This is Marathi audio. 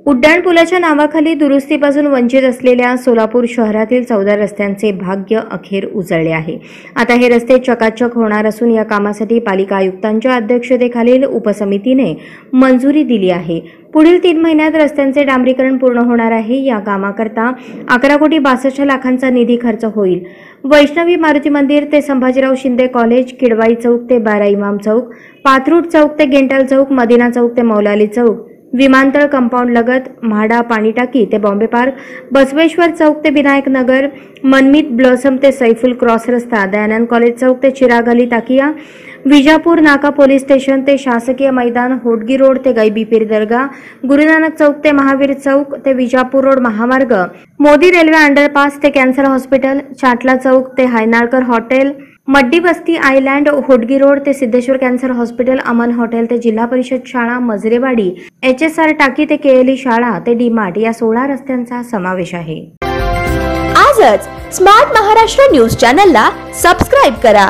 उड्डाणपुलाच्या नावाखाली दुरुस्तीपासून वंचित असलेल्या सोलापूर शहरातील 14 रस्त्यांचे भाग्य अखेर उजळले आहे। आता हे रस्ते चकाचक होणार असून या कामासाठी पालिका आयुक्तांच्या अध्यक्षतेखालील उपसमितीने मंजुरी दिली आहे। पुढील 3 महिन्यात रस्त्यांचे डांबरीकरण पूर्ण होणार आहे। या कामाकरता 11,62,00,000 निधी खर्च होईल। वैष्णवी मारुती मंदिर ते संभाजीराव शिंदे कॉलेज, किडवाई चौक ते बारा इमाम चौक, पाथरूड चौक ते गेंटाल चौक, मदिना चौक ते मौलाली चौक, विमानतळ कंपाऊंड लगत, म्हाडा पाणी टाकी ते बॉम्बे पार्क, बसवेश्वर चौक ते विनायक नगर, मनमीत ब्लॉसम ते सैफुल क्रॉस रस्ता, दयानंद कॉलेज चौक ते चिराग अली ताकिया, विजापूर नाका पोलीस स्टेशन ते शासकीय मैदान, होडगी रोड ते गैबी पीर दर्गा, गुरुनानक चौक ते महावीर चौक ते विजापूर रोड महामार्ग, मोदी रेल्वे अंडरपास ते कॅन्सर हॉस्पिटल, चाटला चौक ते हायनाळकर हॉटेल, मड्डी बस्ती आयलँड, होडगी रोड ते Siddheshwar cancer hospital, Aman hotel ते जिल्हा परिषद शाळा, मजरेवाडी, HSR टाकी ते केएलई शाळा ते डीमार्ट या 16 रस्त्यांचा समावेश आहे। आजच स्मार्ट महाराष्ट्र न्यूज चॅनलला सबस्क्राइब करा।